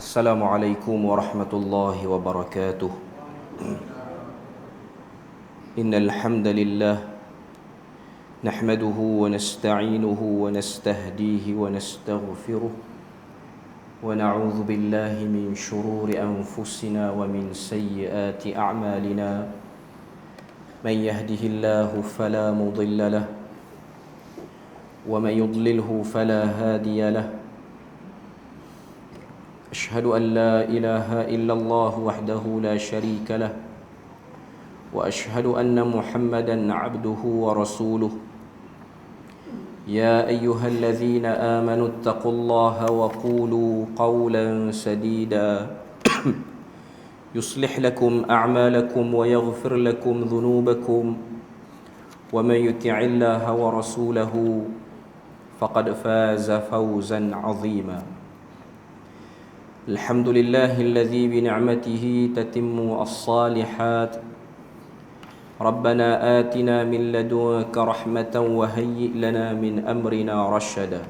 السلام عليكم ورحمة الله وبركاته. إن الحمد لله نحمده ونستعينه ونستهديه ونستغفره ونعوذ بالله من شرور أنفسنا ومن سيئات أعمالنا. من يهده الله فلا مضل له ومن يضلله فلا هادي له. أشهد أن لا إله إلا الله وحده لا شريك له وأشهد أن محمدا عبده ورسوله. يا أيها الذين آمنوا اتقوا الله وقولوا قولا سديدا يصلح لكم أعمالكم ويغفر لكم ذنوبكم ومن يطع الله ورسوله فقد فاز فوزا عظيما. الحمد لله الذي بنعمته تتم الصالحات. ربنا آتنا من لدنك رحمة وهيئ لنا من أمرنا رشدا.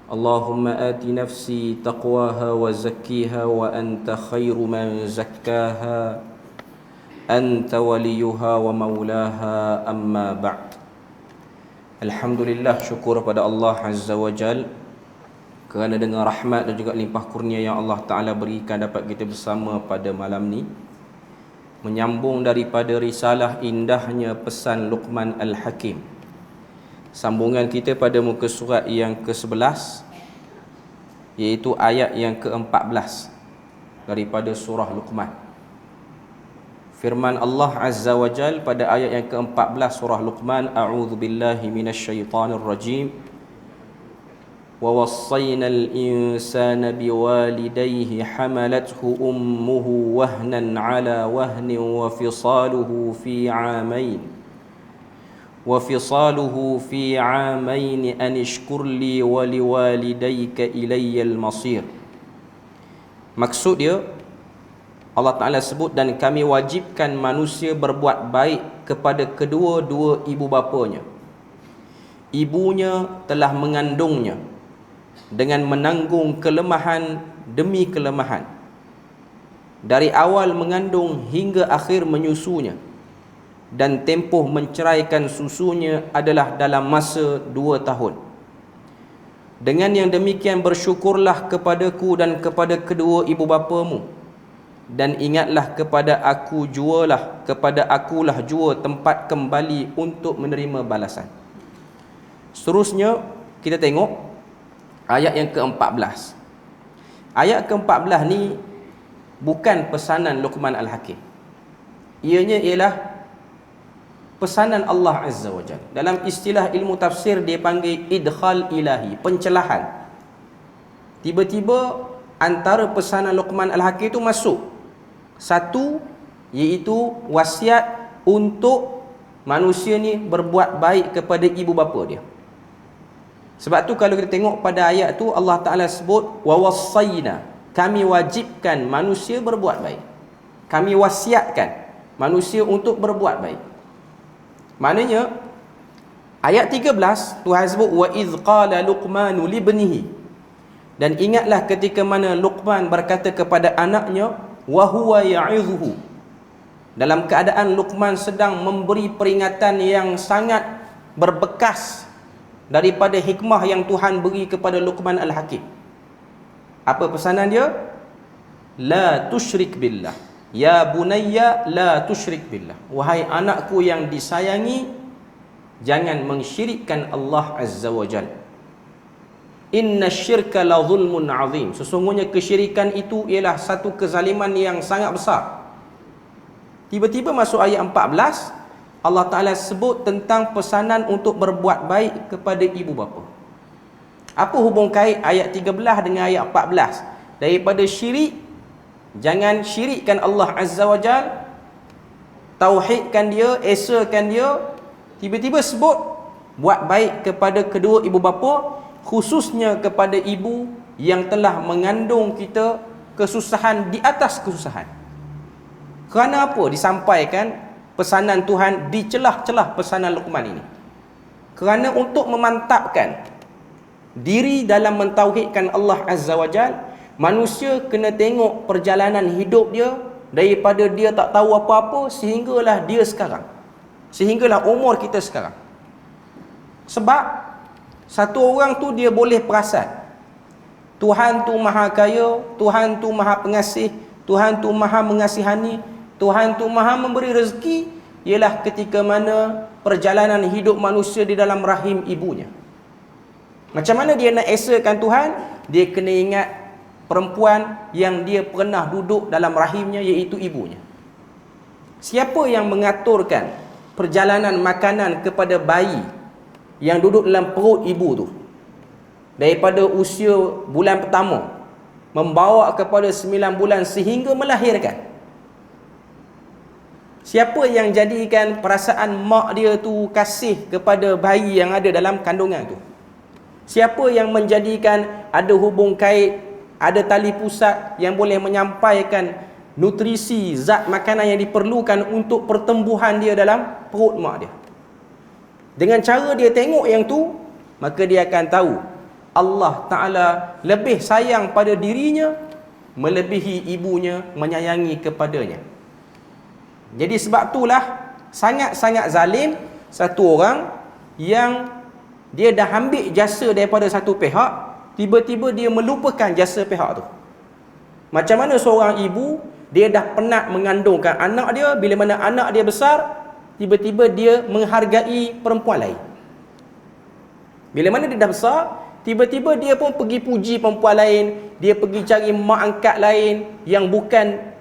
اللهم آت نفسي تقواها وزكيها وأنت خير من زكاها أنت وليها ومولاها. أما بعد. Alhamdulillah, syukur pada Allah Azza wa Jal kerana dengan rahmat dan juga limpah kurnia yang Allah Ta'ala berikan dapat kita bersama pada malam ni, menyambung daripada risalah indahnya pesan Luqman Al-Hakim. Sambungan kita pada muka surat yang ke-11, iaitu ayat yang ke-14 daripada surah Luqman. Firman Allah Azza wa Jal pada ayat yang ke-14 surah Luqman, A'udzu billahi minasyaitanir rajim. وَوَصَّيْنَا الْإِنسَانَ بِوَالِدَيْهِ حَمَلَتْهُ أُمُّهُ وَهْنًا عَلَى وَهْنٍ وَفِصَالُهُ فِي عَامَيْنِ أَنِ اشْكُرْ لِي وَلِوَالِدَيْكَ إِلَيَّ الْمَصِيرُ. Maksud dia, Allah Ta'ala sebut, dan kami wajibkan manusia berbuat baik kepada kedua-dua ibu bapanya. Ibunya telah mengandungnya dengan menanggung kelemahan demi kelemahan, dari awal mengandung hingga akhir menyusunya, dan tempoh menceraikan susunya adalah dalam masa 2 tahun. Dengan yang demikian bersyukurlah kepadaku dan kepada kedua ibu bapamu, dan ingatlah kepada akulah jua tempat kembali untuk menerima balasan. Seterusnya kita tengok ayat yang ke-14. Ayat ke-14 ni bukan pesanan Luqman Al-Hakim. Ianya ialah pesanan Allah Azza wa Jalla. Dalam istilah ilmu tafsir dia panggil idkhal ilahi, pencelahan. Tiba-tiba antara pesanan Luqman Al-Hakim itu masuk satu, iaitu wasiat untuk manusia ni berbuat baik kepada ibu bapa dia. Sebab tu kalau kita tengok pada ayat tu, Allah Ta'ala sebut wa wassayna, kami wajibkan manusia berbuat baik, kami wasiatkan manusia untuk berbuat baik. Maknanya ayat 13 Tuhan sebut wa idz qala luqmanu libnihi, dan ingatlah ketika mana Luqman berkata kepada anaknya, wa huwa ya'idhuhu, dalam keadaan Luqman sedang memberi peringatan yang sangat berbekas daripada hikmah yang Tuhan beri kepada Luqman Al-Hakim. Apa pesanan dia? La tusyrik billah, ya bunayya la tusyrik billah, wahai anakku yang disayangi, jangan mensyirikkan Allah Azza wa Jalla. Inna syirka la zulmun azim, sesungguhnya kesyirikan itu ialah satu kezaliman yang sangat besar. Tiba-tiba masuk ayat 14, Allah Ta'ala sebut tentang pesanan untuk berbuat baik kepada ibu bapa. Apa hubung kait ayat 13 dengan ayat 14? Daripada syirik, jangan syirikkan Allah Azza wa Jal, tauhidkan dia, esakan dia. Tiba-tiba sebut buat baik kepada kedua ibu bapa, khususnya kepada ibu yang telah mengandung kita kesusahan di atas kesusahan. Kerana apa disampaikan pesanan Tuhan di celah-celah pesanan Luqman ini? Kerana untuk memantapkan diri dalam mentauhidkan Allah Azza wa Jal, Manusia kena tengok perjalanan hidup dia daripada dia tak tahu apa-apa sehinggalah dia sekarang. Sehinggalah umur kita sekarang. Sebab satu orang tu dia boleh perasan Tuhan tu maha kaya, Tuhan tu maha pengasih, Tuhan tu maha mengasihani, Tuhan tu maha memberi rezeki, ialah ketika mana perjalanan hidup manusia di dalam rahim ibunya. Macam mana dia nak esakan Tuhan? Dia kena ingat perempuan yang dia pernah duduk dalam rahimnya, iaitu ibunya. Siapa yang mengaturkan perjalanan makanan kepada bayi yang duduk dalam perut ibu tu daripada usia bulan pertama membawa kepada 9 bulan sehingga melahirkan? Siapa yang jadikan perasaan mak dia tu kasih kepada bayi yang ada dalam kandungan tu? Siapa yang menjadikan ada hubung kait, ada tali pusat yang boleh menyampaikan nutrisi, zat makanan yang diperlukan untuk pertumbuhan dia dalam perut mak dia? Dengan cara dia tengok yang tu, maka dia akan tahu Allah Ta'ala lebih sayang pada dirinya melebihi ibunya menyayangi kepadanya. Jadi sebab itulah sangat-sangat zalim satu orang yang dia dah ambil jasa daripada satu pihak, tiba-tiba dia melupakan jasa pihak tu. Macam mana seorang ibu, dia dah penat mengandungkan anak dia, bila mana anak dia besar, tiba-tiba dia menghargai perempuan lain. Bila mana dia dah besar, tiba-tiba dia pun pergi puji perempuan lain, dia pergi cari mak angkat lain yang bukan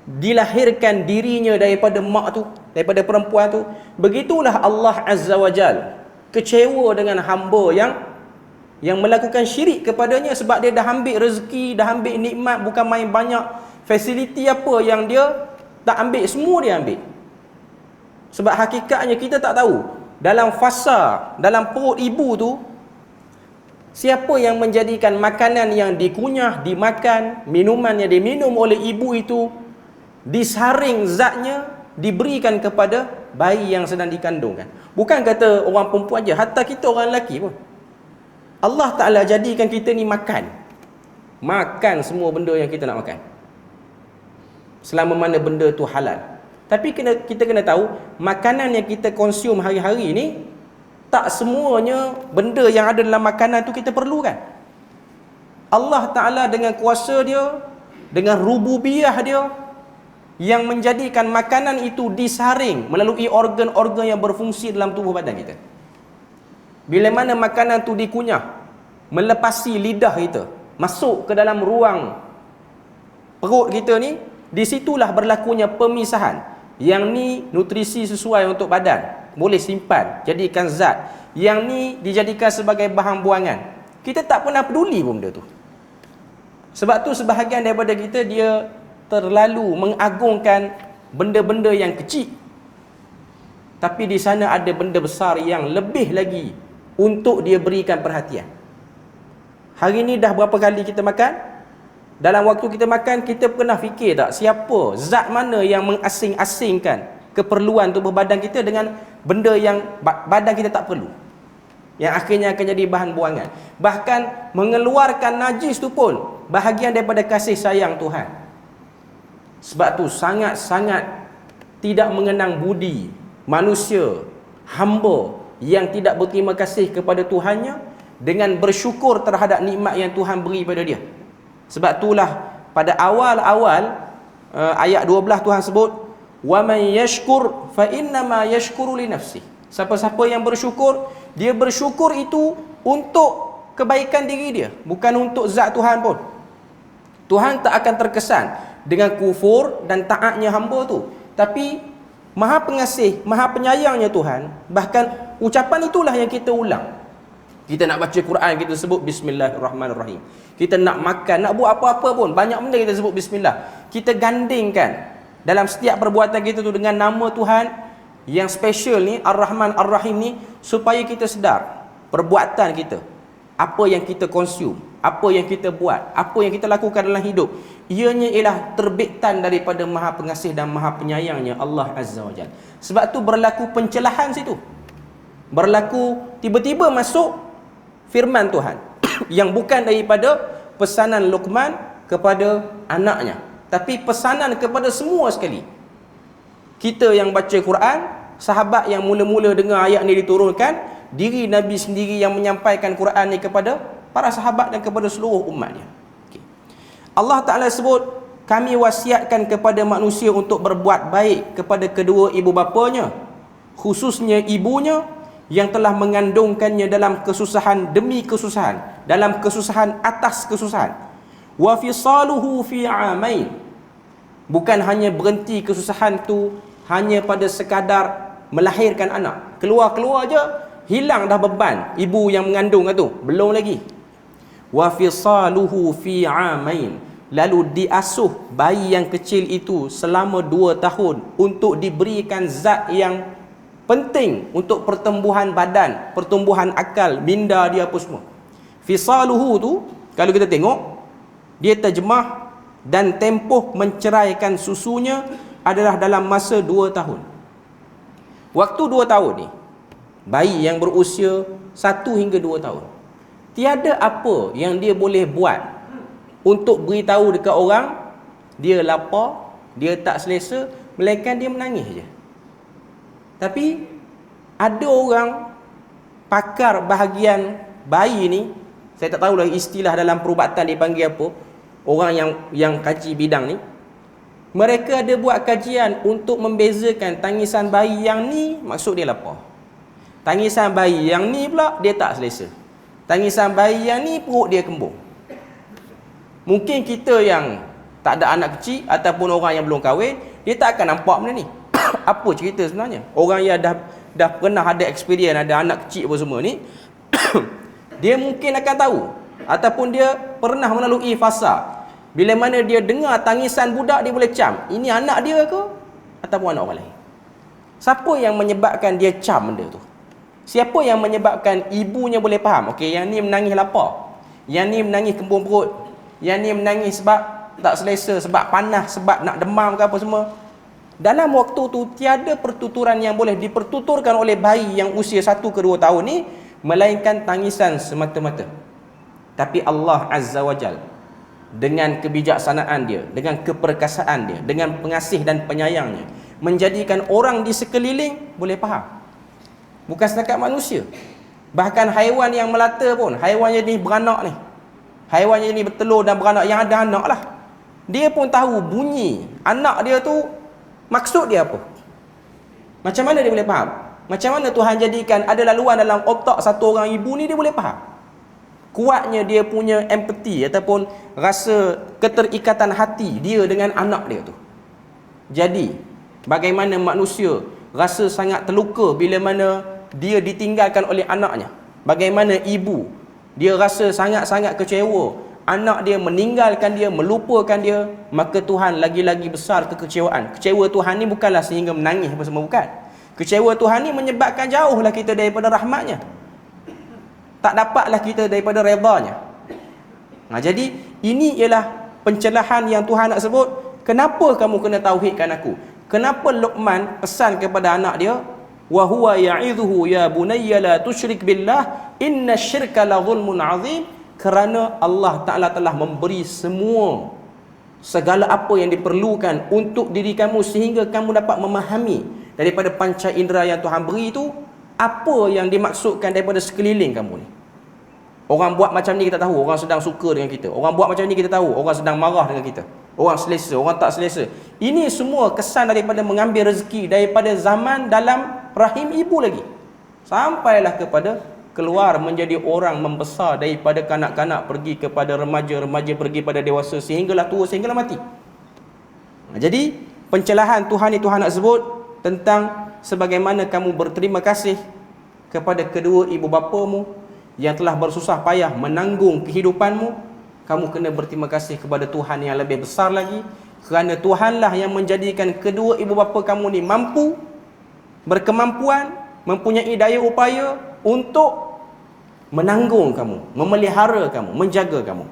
dilahirkan dirinya daripada mak tu, daripada perempuan tu. Begitulah Allah Azza wa Jal kecewa dengan hamba yang melakukan syirik kepadanya, sebab dia dah ambil rezeki, dah ambil nikmat, bukan main banyak fasiliti apa yang dia tak ambil, semua dia ambil. Sebab hakikatnya kita tak tahu dalam fasa, dalam perut ibu tu, siapa yang menjadikan makanan yang dikunyah, dimakan, minuman yang diminum oleh ibu itu disaring zatnya, diberikan kepada bayi yang sedang dikandungkan. Bukan kata orang perempuan je, hatta kita orang lelaki pun. Allah Ta'ala jadikan kita ni makan semua benda yang kita nak makan, selama mana benda tu halal. Tapi kita kena tahu, makanan yang kita konsum hari-hari ni, tak semuanya benda yang ada dalam makanan tu kita perlukan. Allah Ta'ala dengan kuasa dia, dengan rububiyah dia, yang menjadikan makanan itu disaring melalui organ-organ yang berfungsi dalam tubuh badan kita. Bila mana makanan tu dikunyah, melepasi lidah kita, masuk ke dalam ruang perut kita ni, di situlah berlakunya pemisahan. Yang ni nutrisi sesuai untuk badan, boleh simpan, jadikan zat. Yang ni dijadikan sebagai bahan buangan. Kita tak pernah peduli pun benda tu. Sebab tu sebahagian daripada kita, dia terlalu mengagungkan benda-benda yang kecil. Tapi di sana ada benda besar yang lebih lagi untuk dia berikan perhatian. Hari ni dah berapa kali kita makan? Dalam waktu kita makan, kita pernah fikir tak siapa, zat mana yang mengasing-asingkan keperluan tubuh badan kita dengan benda yang badan kita tak perlu, yang akhirnya akan jadi bahan buangan. Bahkan mengeluarkan najis tu pun bahagian daripada kasih sayang Tuhan. Sebab tu sangat-sangat tidak mengenang budi manusia, hamba yang tidak berterima kasih kepada Tuhannya dengan bersyukur terhadap nikmat yang Tuhan beri pada dia. Sebab itulah pada awal-awal ayat 12 Tuhan sebut, wa man yashkur fa innama yashkuru li nafsi. Siapa-siapa yang bersyukur, dia bersyukur itu untuk kebaikan diri dia, bukan untuk zat Tuhan pun. Tuhan tak akan terkesan dengan kufur dan taatnya hamba tu. Tapi maha pengasih, maha penyayangnya Tuhan, bahkan ucapan itulah yang kita ulang. Kita nak baca Quran, kita sebut Bismillahirrahmanirrahim. Kita nak makan, nak buat apa-apa pun, banyak benda kita sebut Bismillah. Kita gandingkan dalam setiap perbuatan kita tu dengan nama Tuhan yang special ni, Ar-Rahman Ar-Rahim ni, supaya kita sedar perbuatan kita, apa yang kita konsum, apa yang kita buat, apa yang kita lakukan dalam hidup, ianya ialah terbitan daripada Maha Pengasih dan Maha Penyayangnya Allah Azza wa Jalla. Sebab tu berlaku pencelahan situ. Berlaku tiba-tiba masuk firman Tuhan yang bukan daripada pesanan Luqman kepada anaknya, tapi pesanan kepada semua sekali. Kita yang baca Quran, sahabat yang mula-mula dengar ayat ni diturunkan, diri Nabi sendiri yang menyampaikan Quran ni kepada para sahabat dan kepada seluruh umatnya. Okay. Allah Ta'ala sebut, kami wasiatkan kepada manusia untuk berbuat baik kepada kedua ibu bapanya, khususnya ibunya yang telah mengandungkannya dalam kesusahan demi kesusahan, dalam kesusahan atas kesusahan. Wa fisaluhu fi amain. Bukan hanya berhenti kesusahan tu hanya pada sekadar melahirkan anak. Keluar-keluar je, hilang dah beban ibu yang mengandung tu. Belum lagi. Wa fisaluhu fi amain. Lalu diasuh bayi yang kecil itu selama 2 tahun untuk diberikan zat yang penting untuk pertumbuhan badan, pertumbuhan akal, minda dia apa semua. Fisaluhu tu, kalau kita tengok, dia terjemah dan tempoh menceraikan susunya adalah dalam masa 2 tahun. Waktu 2 tahun ni, bayi yang berusia 1 hingga 2 tahun, tiada apa yang dia boleh buat untuk beritahu dekat orang dia lapar, dia tak selesa, melainkan dia menangis je. Tapi ada orang pakar bahagian bayi ni, saya tak tahulah istilah dalam perubatan dipanggil apa, orang yang kaji bidang ni, mereka ada buat kajian untuk membezakan tangisan bayi yang ni maksud dia lapar, tangisan bayi yang ni pula dia tak selesa, tangisan bayi yang ni perut dia kembung. Mungkin kita yang tak ada anak kecil ataupun orang yang belum kahwin, dia tak akan nampak benda ni. Apa cerita sebenarnya? Orang yang dah pernah ada experience, ada anak kecil apa semua ni, dia mungkin akan tahu, ataupun dia pernah melalui fasa bila mana dia dengar tangisan budak, dia boleh cam, ini anak dia ke ataupun anak orang lain. Siapa yang menyebabkan dia cam benda tu? Siapa yang menyebabkan ibunya boleh faham, okey, yang ni menangis lapar, yang ni menangis kembung perut, yang ni menangis sebab tak selesa, sebab panas, sebab nak demam ke apa semua. Dalam waktu tu tiada pertuturan yang boleh dipertuturkan oleh bayi yang usia 1 ke 2 tahun ni, melainkan tangisan semata-mata. Tapi Allah Azza wa Jal, dengan kebijaksanaan dia, dengan keperkasaan dia, dengan pengasih dan penyayangnya, menjadikan orang di sekeliling boleh faham. Bukan setakat manusia, bahkan haiwan yang melata pun, haiwan yang ni beranak ni, haiwan yang ni bertelur dan beranak, yang ada anak lah, dia pun tahu bunyi anak dia tu maksud dia apa. Macam mana dia boleh faham? Macam mana Tuhan jadikan ada laluan dalam otak satu orang ibu ni, dia boleh faham. Kuatnya dia punya empati ataupun rasa keterikatan hati dia dengan anak dia tu. Jadi bagaimana manusia rasa sangat terluka bila mana dia ditinggalkan oleh anaknya, bagaimana ibu dia rasa sangat-sangat kecewa anak dia meninggalkan dia, melupakan dia, maka Tuhan lagi-lagi besar kekecewaan. Kecewa Tuhan ni bukanlah sehingga menangis apa semua, bukan. Kecewa Tuhan ni menyebabkan jauhlah kita daripada rahmatnya, tak dapatlah kita daripada redanya. Jadi ini ialah pencelahan yang Tuhan nak sebut. Kenapa kamu kena tauhidkan aku? Kenapa Luqman pesan kepada anak dia, wa huwa ya'idhuhu ya bunayya la tusyrik billah inna syirka la zulmun azim? Kerana Allah Ta'ala telah memberi segala apa yang diperlukan untuk diri kamu, sehingga kamu dapat memahami daripada panca indera yang Tuhan beri itu apa yang dimaksudkan daripada sekeliling kamu ni. Orang buat macam ni kita tahu, orang sedang suka dengan kita. Orang buat macam ni kita tahu, orang sedang marah dengan kita. Orang selesa, orang tak selesa. Ini semua kesan daripada mengambil rezeki daripada zaman dalam rahim ibu lagi, sampailah kepada keluar menjadi orang membesar, daripada kanak-kanak pergi kepada remaja, remaja pergi pada dewasa, sehinggalah tua, sehinggalah mati. Jadi pencelahan Tuhan ni Tuhan nak sebut tentang sebagaimana kamu berterima kasih kepada kedua ibu bapamu yang telah bersusah payah menanggung kehidupanmu. Kamu kena berterima kasih kepada Tuhan yang lebih besar lagi, kerana Tuhanlah yang menjadikan kedua ibu bapa kamu ni mampu, berkemampuan, mempunyai daya upaya untuk menanggung kamu, memelihara kamu, menjaga kamu.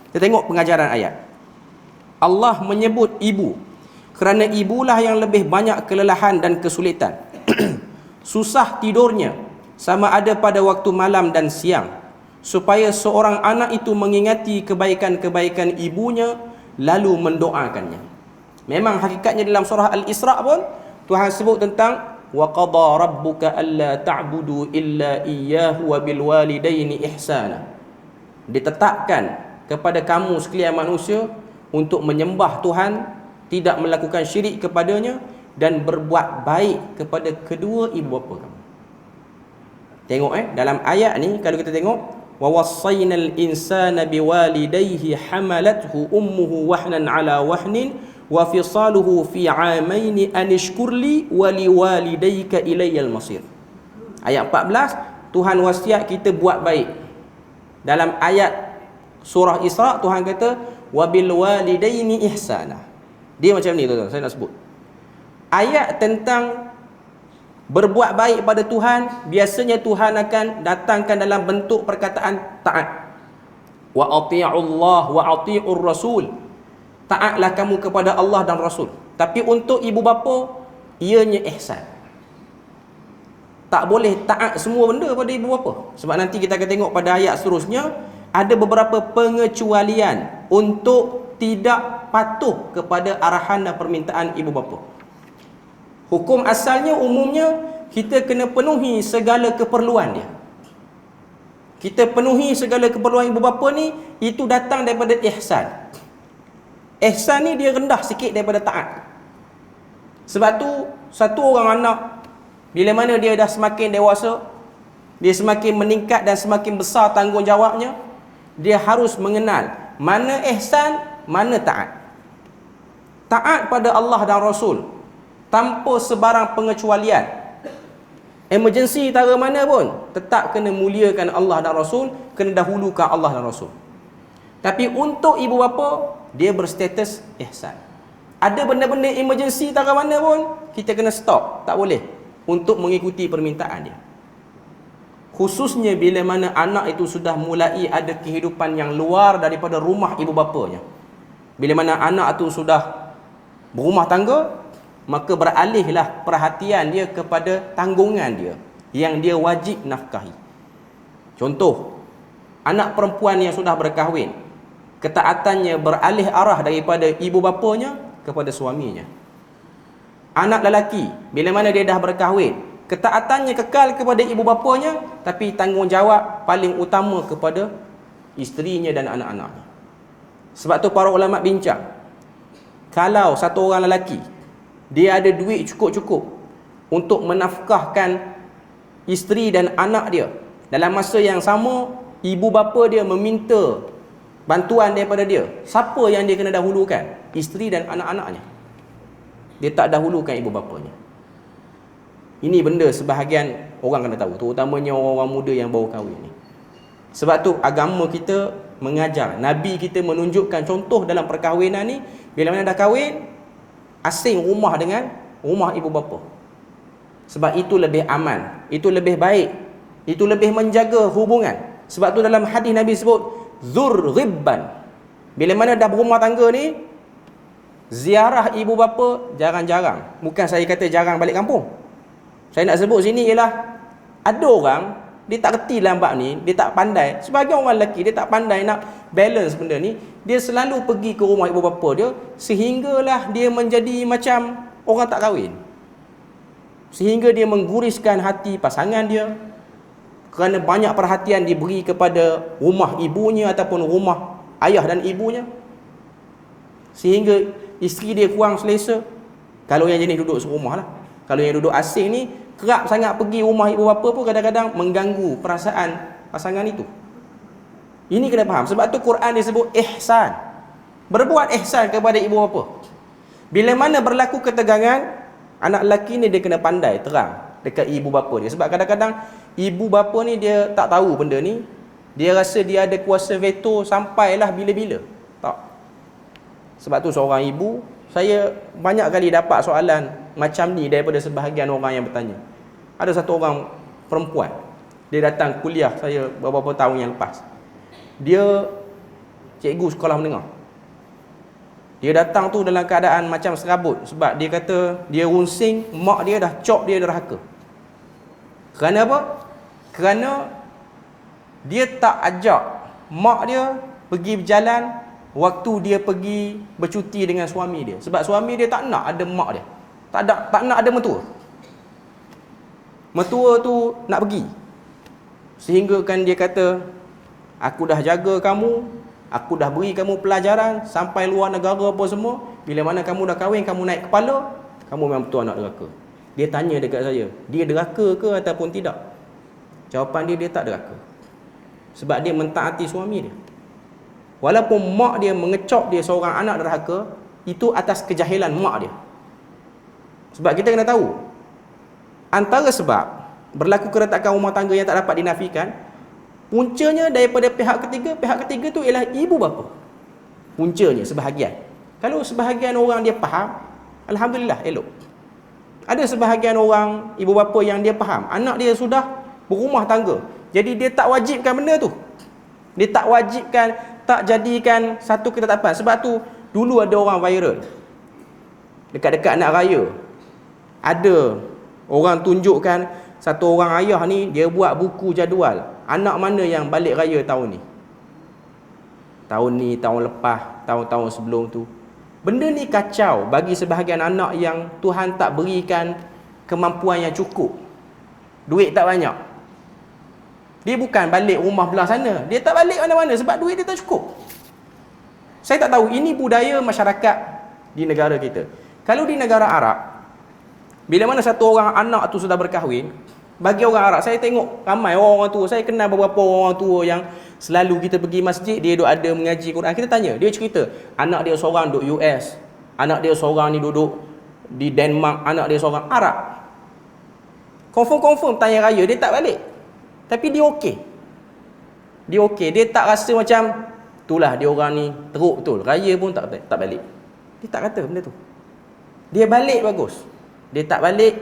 Kita tengok pengajaran ayat. Allah menyebut ibu kerana ibulah yang lebih banyak kelelahan dan kesulitan. Susah tidurnya, sama ada pada waktu malam dan siang. supaya seorang anak itu mengingati kebaikan-kebaikan ibunya lalu mendoakannya. Memang hakikatnya dalam surah Al-Isra pun Tuhan sebut tentang wa qada rabbuka alla ta'budu illa iyyahu wa bil walidaini ihsana. Ditetapkan kepada kamu sekalian manusia untuk menyembah Tuhan, tidak melakukan syirik kepadanya dan berbuat baik kepada kedua ibu bapa kamu. Tengok dalam ayat ni kalau kita tengok wa wassaynal insana biwalidayhi hamalathu ummuhu wahnan ala wahnin wa fisaluhu fi 'amaini an ishkurli wa liwalidayka ilayyal masir. Ayat 14 Tuhan wasiat kita buat baik. Dalam ayat surah Isra Tuhan kata wa bil walidaini ihsana. Dia macam ni tuan-tuan, saya nak sebut. Ayat tentang berbuat baik pada Tuhan, biasanya Tuhan akan datangkan dalam bentuk perkataan taat. Wa ati'ullah wa ati'ur rasul. Taatlah kamu kepada Allah dan Rasul. Tapi untuk ibu bapa, ianya ihsan. Tak boleh taat semua benda pada ibu bapa. Sebab nanti kita akan tengok pada ayat seterusnya, ada beberapa pengecualian untuk tidak patuh kepada arahan dan permintaan ibu bapa. Hukum asalnya umumnya kita kena penuhi segala keperluan dia. Kita penuhi segala keperluan ibu bapa ni, itu datang daripada ihsan. Ihsan ni dia rendah sikit daripada taat. Sebab tu satu orang anak bila mana dia dah semakin dewasa, dia semakin meningkat dan semakin besar tanggungjawabnya, dia harus mengenal mana ihsan, mana taat. Taat pada Allah dan Rasul tanpa sebarang pengecualian. Emergency tara mana pun tetap kena muliakan Allah dan Rasul, kena dahulukan Allah dan Rasul. Tapi untuk ibu bapa, dia berstatus ihsan. Ada benda-benda emergency tara mana pun kita kena stop, tak boleh untuk mengikuti permintaan dia. Khususnya bila mana anak itu sudah mulai ada kehidupan yang luar daripada rumah ibu bapanya. Bila mana anak itu sudah berumah tangga, maka beralihlah perhatian dia kepada tanggungan dia yang dia wajib nafkahi. Contoh, anak perempuan yang sudah berkahwin, ketaatannya beralih arah daripada ibu bapanya kepada suaminya. Anak lelaki, bila mana dia dah berkahwin, ketaatannya kekal kepada ibu bapanya, tapi tanggungjawab paling utama kepada isterinya dan anak-anaknya. Sebab tu para ulama bincang, kalau satu orang lelaki dia ada duit cukup-cukup untuk menafkahkan isteri dan anak dia, dalam masa yang sama ibu bapa dia meminta bantuan daripada dia, siapa yang dia kena dahulukan? Isteri dan anak-anaknya. Dia tak dahulukan ibu bapanya. Ini benda sebahagian orang kena tahu, terutamanya orang-orang muda yang baru kahwin ni. Sebab tu agama kita mengajar, Nabi kita menunjukkan contoh dalam perkahwinan ni, bila mana dah kahwin, asing rumah dengan rumah ibu bapa. Sebab itu lebih aman, itu lebih baik, itu lebih menjaga hubungan. Sebab tu dalam hadis Nabi sebut Dzurghibban. Bila mana dah berumah tangga ni, ziarah ibu bapa jarang-jarang. Bukan saya kata jarang balik kampung. Saya nak sebut sini ialah ada orang dia tak reti lambat ni, dia tak pandai. Sebagai orang lelaki dia tak pandai nak balance benda ni. Dia selalu pergi ke rumah ibu bapa dia, sehinggalah dia menjadi macam orang tak kahwin. Sehingga dia mengguriskan hati pasangan dia, kerana banyak perhatian diberi kepada rumah ibunya ataupun rumah ayah dan ibunya, sehingga isteri dia kurang selesa. Kalau yang jenis duduk serumah lah. Kalau yang duduk asing ni, kerap sangat pergi rumah ibu bapa pun kadang-kadang mengganggu perasaan pasangan itu. Ini kena faham. Sebab tu Quran dia sebut ihsan. Berbuat ihsan kepada ibu bapa. Bila mana berlaku ketegangan, anak lelaki ni dia kena pandai terang dekat ibu bapa dia. Sebab kadang-kadang ibu bapa ni dia tak tahu benda ni. Dia rasa dia ada kuasa veto sampailah bila-bila. Tak. Sebab tu seorang ibu, saya banyak kali dapat soalan macam ni daripada sebahagian orang yang bertanya. Ada satu orang perempuan, dia datang kuliah saya beberapa tahun yang lepas. Dia cikgu sekolah menengah. Dia datang tu dalam keadaan macam serabut. Sebab dia kata dia runsing, mak dia dah cop dia derhaka. Kerana apa? Kerana dia tak ajak mak dia pergi berjalan waktu dia pergi bercuti dengan suami dia. Sebab suami dia tak nak ada mak dia. Tak nak ada mertua. Mertua tu nak pergi. Sehingga kan dia kata, aku dah jaga kamu, aku dah beri kamu pelajaran sampai luar negara apa semua. Bila mana kamu dah kahwin, kamu naik kepala, kamu memang betul anak deraka. Dia tanya dekat saya, dia deraka ke ataupun tidak? Jawapan dia tak deraka. Sebab dia mentaati suami dia. Walaupun mak dia mengecap dia seorang anak derhaka, itu atas kejahilan mak dia. Sebab kita kena tahu, antara sebab berlaku keretakan rumah tangga yang tak dapat dinafikan, puncanya daripada pihak ketiga tu ialah ibu bapa. Puncanya sebahagian. Kalau sebahagian orang dia faham, alhamdulillah, elok. Ada sebahagian orang ibu bapa yang dia faham, anak dia sudah berumah tangga, jadi dia tak wajibkan benda tu. Dia tak wajibkan, tak jadikan satu ketetapan. Sebab tu dulu ada orang viral dekat-dekat nak raya, ada orang tunjukkan satu orang ayah ni, dia buat buku jadual anak mana yang balik raya tahun ni, tahun lepas, tahun-tahun sebelum tu. Benda ni kacau bagi sebahagian anak yang Tuhan tak berikan kemampuan yang cukup, duit tak banyak. Dia bukan balik rumah belah sana, dia tak balik mana-mana sebab duit dia tak cukup. Saya tak tahu ini budaya masyarakat di negara kita. Kalau di negara Arab, bila mana satu orang anak tu sudah berkahwin, bagi orang Arab, saya tengok ramai orang tua, saya kenal beberapa orang tua yang selalu kita pergi masjid, dia duduk ada mengaji Quran. Kita tanya, dia cerita, anak dia seorang duduk US, anak dia seorang ni duduk di Denmark, anak dia seorang Arab. Confirm tanya raya, dia tak balik. Tapi dia okey. Dia okey, dia tak rasa macam, itulah dia orang ni teruk betul, raya pun tak balik. Dia tak kata benda tu. Dia balik bagus. Dia tak balik,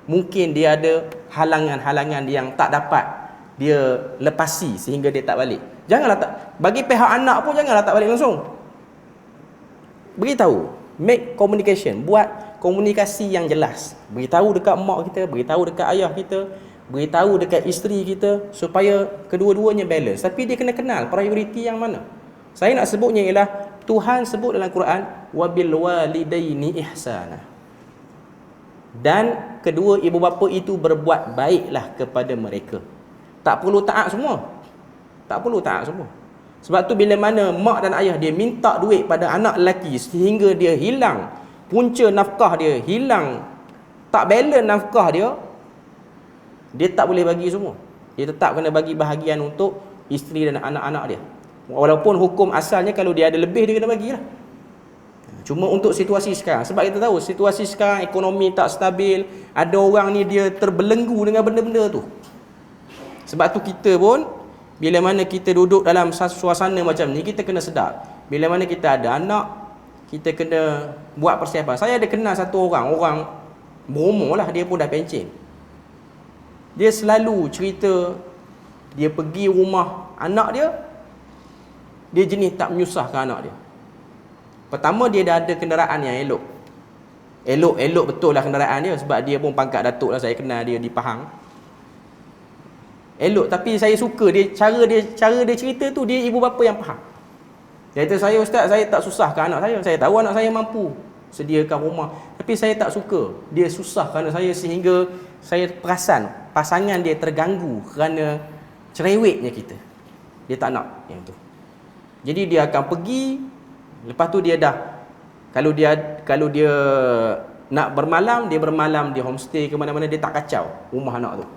mungkin dia ada halangan-halangan yang tak dapat dia lepasi sehingga dia tak balik. Janganlah tak, bagi pihak anak pun janganlah tak balik langsung. Beritahu, make communication, buat komunikasi yang jelas. Beritahu dekat mak kita, beritahu dekat ayah kita, beritahu dekat isteri kita, supaya kedua-duanya balance. Tapi dia kena kenal prioriti yang mana. Saya nak sebutnya ialah Tuhan sebut dalam Quran, wabil walidaini ihsana. Dan kedua ibu bapa itu berbuat baiklah kepada mereka. Tak perlu taat semua. Tak perlu taat semua. Sebab tu bila mana mak dan ayah dia minta duit pada anak lelaki sehingga dia hilang punca nafkah dia, hilang, tak balance nafkah dia, dia tak boleh bagi semua. Dia tetap kena bagi bahagian untuk isteri dan anak-anak dia. Walaupun hukum asalnya kalau dia ada lebih, dia kena bagilah. Cuma untuk situasi sekarang, sebab kita tahu situasi sekarang ekonomi tak stabil, ada orang ni dia terbelenggu dengan benda-benda tu. Sebab tu kita pun, bila mana kita duduk dalam suasana macam ni, kita kena sedar. Bila mana kita ada anak, kita kena buat persiapan. Saya ada kenal satu orang berumur lah, dia pun dah pencen. Dia selalu cerita, dia pergi rumah anak dia, dia jenis tak menyusahkan anak dia. Pertama, dia dah ada kenderaan yang elok. Elok betul lah kenderaan dia, sebab dia pun pangkat datuk lah, saya kenal dia di Pahang. Elok, tapi saya suka dia cara dia cerita tu, dia ibu bapa yang faham. Dia kata, saya ustaz, saya tak susahkan anak saya. Saya tahu anak saya mampu sediakan rumah, tapi saya tak suka dia susahkan anak saya sehingga saya perasan pasangan dia terganggu kerana cerewetnya kita. Dia tak nak yang tu. Jadi dia akan pergi, lepas tu dia dah, kalau dia nak bermalam, dia bermalam di homestay ke mana-mana, dia tak kacau rumah anak tu.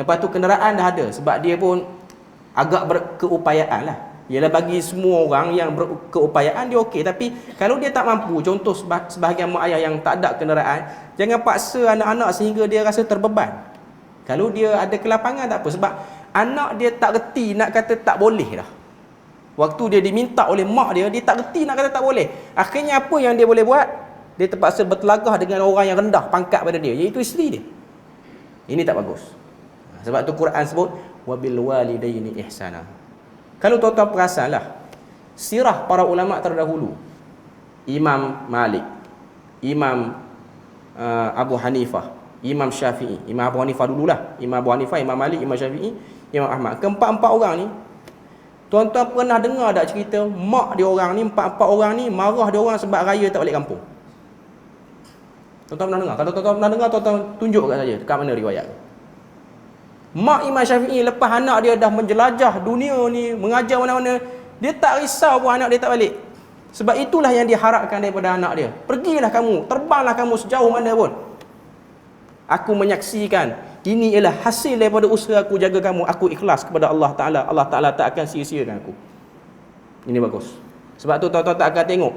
Lepas tu kenderaan dah ada, sebab dia pun agak berkeupayaan lah. Ialah bagi semua orang yang berkeupayaan dia okey. Tapi kalau dia tak mampu, contoh sebahagian mak ayah yang tak ada kenderaan, jangan paksa anak-anak sehingga dia rasa terbeban. Kalau dia ada kelapangan tak apa, sebab anak dia tak reti nak kata tak boleh dah. Waktu dia diminta oleh mak dia, dia tak reti nak kata tak boleh. Akhirnya apa yang dia boleh buat? Dia terpaksa bertelagah dengan orang yang rendah pangkat pada dia, iaitu isteri dia. Ini tak bagus. Sebab tu Quran sebut wabil walidaini ihsana. Kalau tuan-tuan perasanlah, sirah para ulama terdahulu, Imam Malik, Imam Abu Hanifah, Imam Syafi'i, Imam Abu Hanifah dululah, Imam Abu Hanifah, Imam Malik, Imam Syafi'i, Imam Ahmad. Keempat-empat orang ni, tuan-tuan pernah dengar tak cerita mak dia orang ni, empat-empat orang ni marah dia orang sebab raya tak balik kampung? Tuan-tuan pernah dengar? Kalau tuan-tuan pernah dengar, tuan-tuan tunjuk kat saya dekat mana riwayat. Mak Imam Syafi'i lepas anak dia dah menjelajah dunia ni, mengajar mana-mana, dia tak risau pun anak dia tak balik. Sebab itulah yang diharapkan daripada anak dia. Pergilah kamu, terbanglah kamu sejauh mana pun. Aku menyaksikan ini ialah hasil daripada usaha aku jaga kamu. Aku ikhlas kepada Allah Ta'ala. Allah Ta'ala tak akan sia-siakan aku. Ini bagus. Sebab tu tuan-tuan tak akan tengok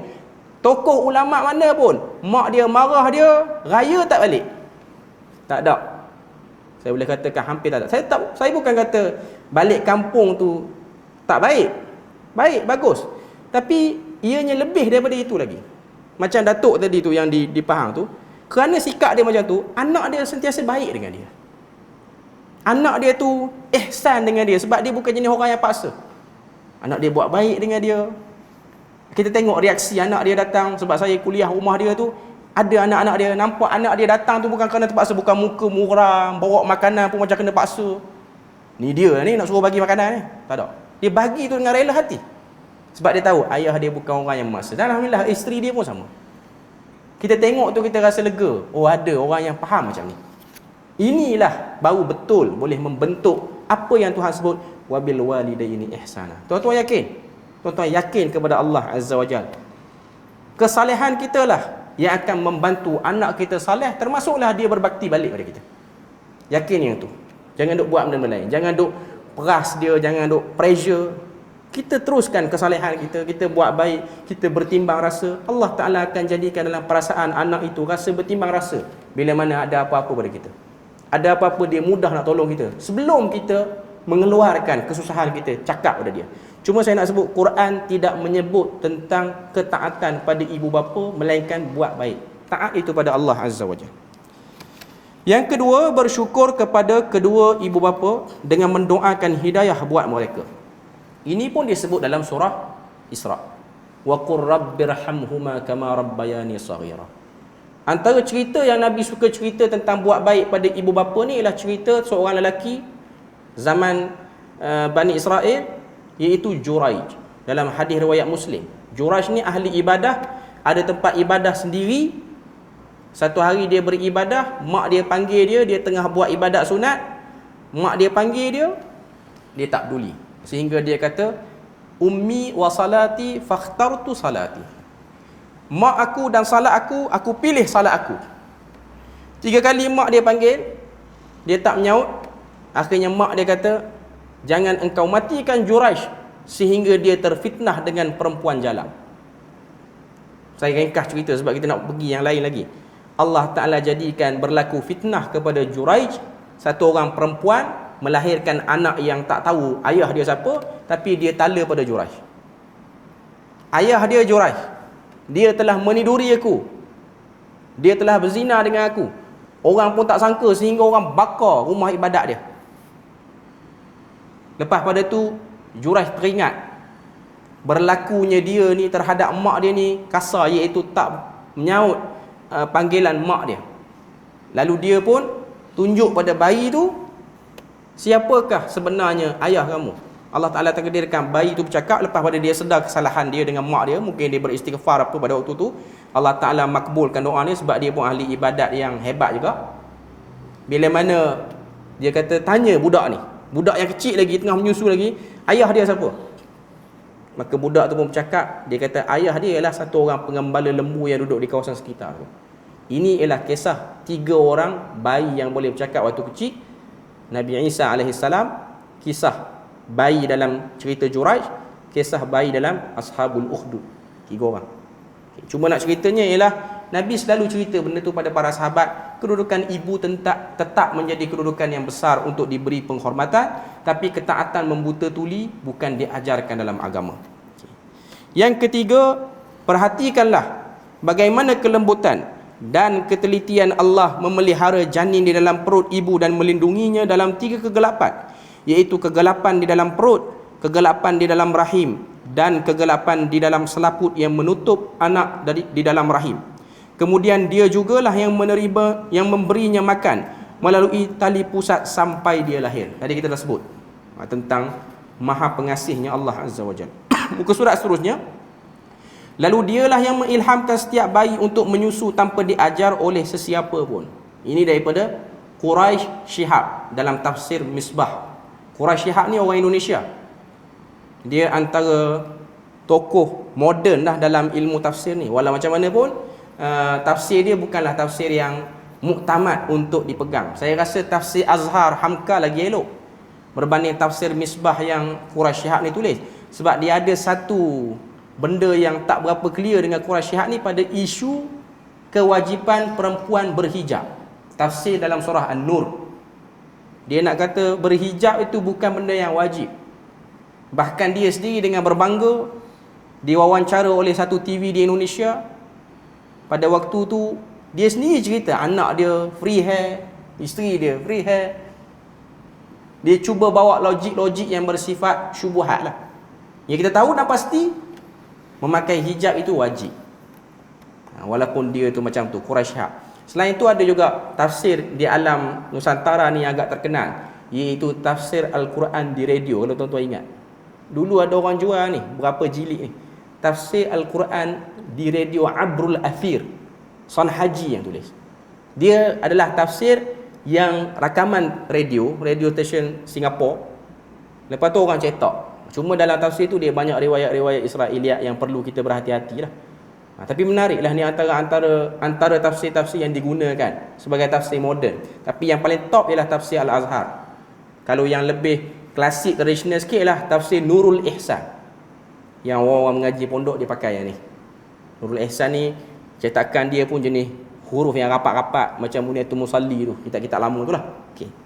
tokoh ulama mana pun, mak dia marah dia, raya tak balik. Tak ada. Saya boleh katakan hampir tak ada. Saya bukan kata balik kampung tu tak baik. Baik, bagus. Tapi ianya lebih daripada itu lagi. Macam Datuk tadi tu yang di Pahang tu, kerana sikap dia macam tu, anak dia sentiasa baik dengan dia. Anak dia tu ihsan dengan dia sebab dia bukan jenis orang yang paksa. Anak dia buat baik dengan dia. Kita tengok reaksi anak dia datang, sebab saya kuliah rumah dia tu, ada anak-anak dia, nampak anak dia datang tu bukan kerana terpaksa, bukan muka muram, bawa makanan pun macam kena paksa. Ni dia ni nak suruh bagi makanan ni. Tak ada. Dia bagi tu dengan rela hati. Sebab dia tahu ayah dia bukan orang yang memaksa. Dan alhamdulillah isteri dia pun sama. Kita tengok tu kita rasa lega. Oh, ada orang yang faham macam ni. Inilah baru betul boleh membentuk apa yang Tuhan sebut wabil walidaini ihsana. Tuan-tuan yakin? Tuan-tuan yakin kepada Allah Azza wa Jalla. Kesalehan kita lah yang akan membantu anak kita saleh, termasuklah dia berbakti balik pada kita. Yakin yang tu. Jangan duk buat benda-benda lain. Jangan duk peras dia, jangan duk pressure. Kita teruskan kesalehan kita, kita buat baik, kita bertimbang rasa. Allah Ta'ala akan jadikan dalam perasaan anak itu rasa bertimbang rasa bila mana ada apa-apa pada kita. Ada apa-apa dia mudah nak tolong kita. Sebelum kita mengeluarkan kesusahan kita, cakap pada dia. Cuma saya nak sebut, Quran tidak menyebut tentang ketaatan pada ibu bapa, melainkan buat baik. Taat itu pada Allah Azza wa Jalla. Yang kedua, bersyukur kepada kedua ibu bapa dengan mendoakan hidayah buat mereka. Ini pun disebut dalam surah Isra. Wa qur rabbirhamhuma kama rabbayani shaghira. Antara cerita yang Nabi suka cerita tentang buat baik pada ibu bapa ni ialah cerita seorang lelaki zaman Bani Israel, iaitu Juraij. Dalam hadis riwayat Muslim, Juraij ni ahli ibadah, ada tempat ibadah sendiri. Satu hari dia beribadah, mak dia panggil dia, dia tengah buat ibadat sunat, mak dia panggil dia, dia tak peduli. Sehingga dia kata, ummi wa salati fakhtartu salati. Mak aku dan salat aku pilih salat aku. 3 kali mak dia panggil, dia tak menyaut. Akhirnya mak dia kata, jangan engkau matikan Juraij sehingga dia terfitnah dengan perempuan jalan. Saya ringkas cerita sebab kita nak pergi yang lain lagi. Allah Ta'ala jadikan berlaku fitnah kepada Juraij, satu orang perempuan melahirkan anak yang tak tahu ayah dia siapa, tapi dia tala pada Juraij. Ayah dia Juraij, dia telah meniduri aku, dia telah berzina dengan aku. Orang pun tak sangka sehingga orang bakar rumah ibadat dia. Lepas pada tu Juraij teringat berlakunya dia ni terhadap mak dia ni kasar, iaitu tak menyaut panggilan mak dia. Lalu dia pun tunjuk pada bayi tu, siapakah sebenarnya ayah kamu? Allah Ta'ala takdirkan bayi tu bercakap. Lepas pada dia sedar kesalahan dia dengan mak dia, mungkin dia beristighfar apa pada waktu tu, Allah Ta'ala makbulkan doa ni sebab dia pun ahli ibadat yang hebat juga. Bila mana dia kata, tanya budak ni, budak yang kecil lagi, tengah menyusu lagi, ayah dia siapa? Maka budak tu pun bercakap, dia kata ayah dia ialah satu orang pengembala lembu yang duduk di kawasan sekitar tu. Ini ialah kisah 3 orang bayi yang boleh bercakap waktu kecil. Nabi Isa AS, kisah bayi dalam cerita Juraij, kisah bayi dalam Ashabul Ukhdud. 3 orang. Cuma nak ceritanya ialah Nabi selalu cerita benda tu pada para sahabat. Kedudukan ibu tetap menjadi kedudukan yang besar untuk diberi penghormatan, tapi ketaatan membuta tuli bukan diajarkan dalam agama. Yang ketiga, perhatikanlah bagaimana kelembutan dan ketelitian Allah memelihara janin di dalam perut ibu dan melindunginya dalam 3 kegelapan, iaitu kegelapan di dalam perut, kegelapan di dalam rahim, dan kegelapan di dalam selaput yang menutup anak di dalam rahim. Kemudian dia jugalah yang memberinya makan melalui tali pusat sampai dia lahir. Tadi kita dah sebut, tentang Maha Pengasihnya Allah Azza wa Jalla. Muka surat seterusnya, lalu dialah yang mengilhamkan setiap bayi untuk menyusu tanpa diajar oleh sesiapa pun. Ini daripada Quraisy Shihab dalam tafsir Misbah. Quraisy Shihab ni orang Indonesia. Dia antara tokoh moden dah dalam ilmu tafsir ni. Walau macam mana pun, tafsir dia bukanlah tafsir yang muktamad untuk dipegang. Saya rasa tafsir Azhar Hamka lagi elok berbanding tafsir Misbah yang Quraisy Shihab ni tulis. Sebab dia ada satu benda yang tak berapa clear dengan Quraisy Shihab ni pada isu kewajipan perempuan berhijab. Tafsir dalam surah An-Nur, dia nak kata berhijab itu bukan benda yang wajib. Bahkan dia sendiri dengan berbangga diwawancara oleh satu TV di Indonesia. Pada waktu tu dia sendiri cerita anak dia free hair, isteri dia free hair. Dia cuba bawa logik-logik yang bersifat syubhat lah. Yang kita tahu dan pasti memakai hijab itu wajib, walaupun dia tu macam tu, Quraisy Shihab. Selain itu ada juga tafsir di alam Nusantara ni yang agak terkenal, iaitu tafsir Al-Quran di radio. Kalau tuan-tuan ingat, dulu ada orang jual ni, berapa jilid ni, tafsir Al-Quran di radio Abrul Athir, Son Haji yang tulis. Dia adalah tafsir yang rakaman radio station Singapura. Lepas tu orang cetak. Cuma dalam tafsir tu dia banyak riwayat-riwayat Israiliyat yang perlu kita berhati-hati lah. Tapi menariklah ni antara tafsir-tafsir yang digunakan sebagai tafsir moden. Tapi yang paling top ialah tafsir Al-Azhar. Kalau yang lebih klasik tradisional sikit lah tafsir Nurul Ihsan, yang orang-orang mengaji pondok dia pakai yang ni. Nurul Ihsan ni cetakan dia pun jenis huruf yang rapat-rapat macam Muniatul Musalli tu, kitab-kitab lama tu lah. Okey.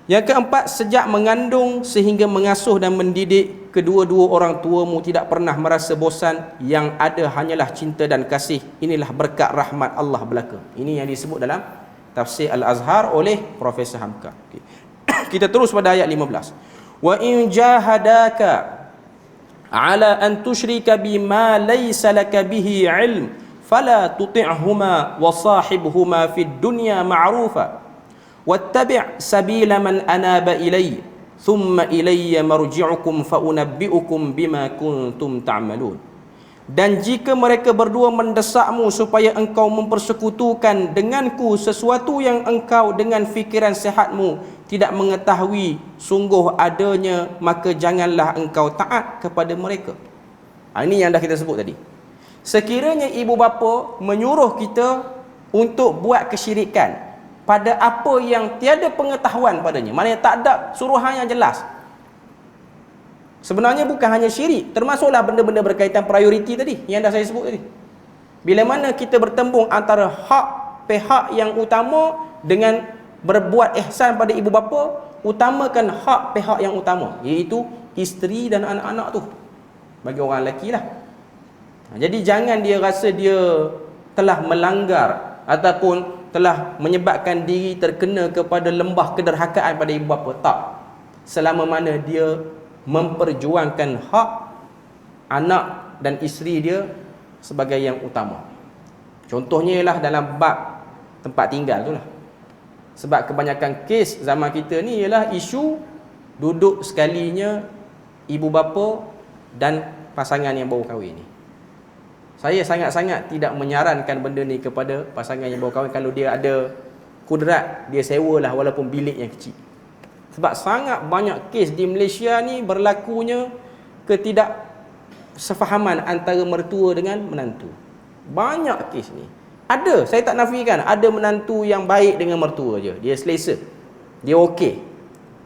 Yang keempat, sejak mengandung sehingga mengasuh dan mendidik, kedua-dua orang tuamu tidak pernah merasa bosan, yang ada hanyalah cinta dan kasih. Inilah berkat rahmat Allah belaka. Ini yang disebut dalam tafsir Al-Azhar oleh Profesor Hamka. Okay. Kita terus pada ayat 15. Wa in jahadaka ala an tusyrika bima laysa laka bihi ilm fala tuti'huma wa sahibhuma fid dunya ma'rufa wattabi' sabila man anaba ilayya thumma ilayya marji'ukum fa unabbi'ukum bima kuntum ta'malun. Dan jika mereka berdua mendesakmu supaya engkau mempersekutukan denganku sesuatu yang engkau dengan fikiran sehatmu tidak mengetahui sungguh adanya, maka janganlah engkau taat kepada mereka. Ini yang dah kita sebut tadi. Sekiranya ibu bapa menyuruh kita untuk buat kesyirikan pada apa yang tiada pengetahuan padanya, maknanya tak ada suruhan yang jelas. Sebenarnya bukan hanya syirik, termasuklah benda-benda berkaitan prioriti tadi yang dah saya sebut tadi. Bila mana kita bertembung antara hak pihak yang utama dengan berbuat ihsan pada ibu bapa, utamakan hak pihak yang utama, iaitu isteri dan anak-anak tu bagi orang lelaki lah. Jadi jangan dia rasa dia telah melanggar ataupun telah menyebabkan diri terkena kepada lembah kederhakaan pada ibu bapa. Tak. Selama mana dia memperjuangkan hak anak dan isteri dia sebagai yang utama. Contohnya ialah dalam bab tempat tinggal tu lah. Sebab kebanyakan kes zaman kita ni ialah isu duduk sekalinya ibu bapa dan pasangan yang baru kahwin ni. Saya sangat-sangat tidak menyarankan benda ni kepada pasangan yang baru kahwin. Kalau dia ada kudrat, dia sewalah walaupun bilik yang kecil. Sebab sangat banyak kes di Malaysia ni berlakunya ketidaksefahaman antara mertua dengan menantu. Banyak kes ni. Ada, saya tak nafikan, ada menantu yang baik dengan mertua je, dia selesa, dia okey.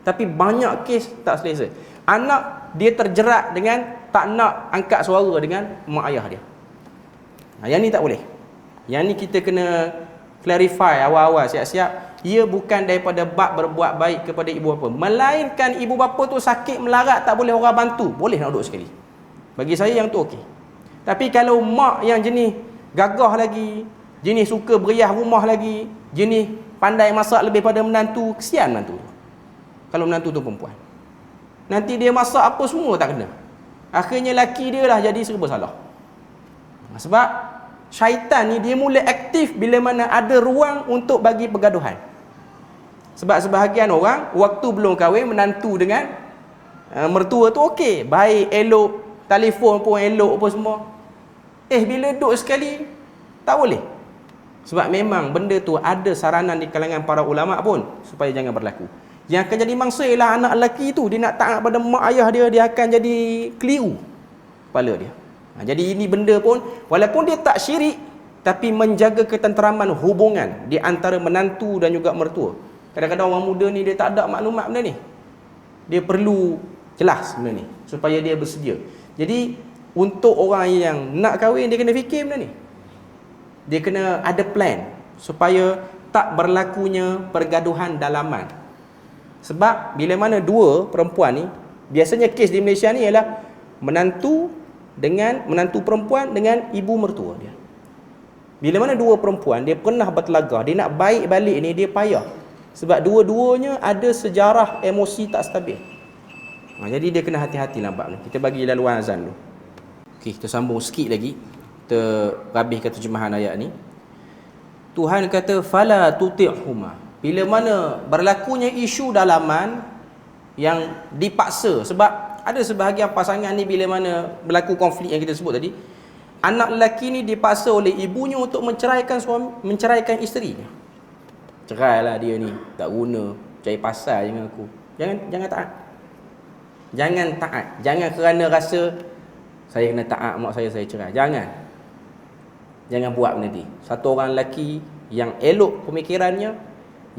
Tapi banyak kes tak selesa. Anak dia terjerat dengan tak nak angkat suara dengan mak ayah dia. Yang ni tak boleh. Yang ni kita kena clarify awal-awal, siap-siap. Ia bukan daripada bab berbuat baik kepada ibu bapa, melainkan ibu bapa tu sakit melarat, tak boleh orang bantu, boleh nak duduk sekali. Bagi saya yang tu okey. Tapi kalau mak yang jenis gagah lagi, jenis suka beriah rumah lagi, jenis pandai masak lebih pada menantu, kesian menantu tu. Kalau menantu tu perempuan, nanti dia masak apa semua tak kena. Akhirnya laki dia lah jadi serba salah. Sebab syaitan ni dia mula aktif bila mana ada ruang untuk bagi pergaduhan. Sebab sebahagian orang waktu belum kahwin menantu dengan mertua tu okey, baik, elok, telefon pun elok apa semua. Bila duduk sekali tak boleh. Sebab memang benda tu ada saranan di kalangan para ulama pun supaya jangan berlaku. Yang akan jadi mangsa ialah anak lelaki tu, dia nak taat pada mak ayah dia, dia akan jadi keliru kepala dia. Jadi ini benda pun walaupun dia tak syirik, tapi menjaga ketenteraman hubungan di antara menantu dan juga mertua. Kadang-kadang orang muda ni dia tak ada maklumat benda ni. Dia perlu jelas benda ni supaya dia bersedia. Jadi untuk orang yang nak kahwin, dia kena fikir benda ni. Dia kena ada plan supaya tak berlakunya pergaduhan dalaman. Sebab bila mana dua perempuan ni, biasanya kes di Malaysia ni ialah menantu perempuan dengan ibu mertua dia. Bila mana dua perempuan dia pernah bertelagah, dia nak baik balik ni, dia payah. Sebab dua-duanya ada sejarah emosi tak stabil. Jadi dia kena hati-hati lah bab ni. Kita bagi laluan azan dulu. Okey, kita sambung sikit lagi. Kita habiskan terjemahan ayat ni. Tuhan kata fala tuti'huma. Bila mana berlakunya isu dalaman yang dipaksa, sebab ada sebahagian pasangan ni bila mana berlaku konflik yang kita sebut tadi, anak lelaki ni dipaksa oleh ibunya untuk menceraikan isterinya. Cerailah dia ni, tak guna, cari pasal dengan aku. Jangan taat. Jangan taat. Jangan kerana rasa saya kena taat mak saya cerai. Jangan buat benda ni. Satu orang lelaki yang elok pemikirannya,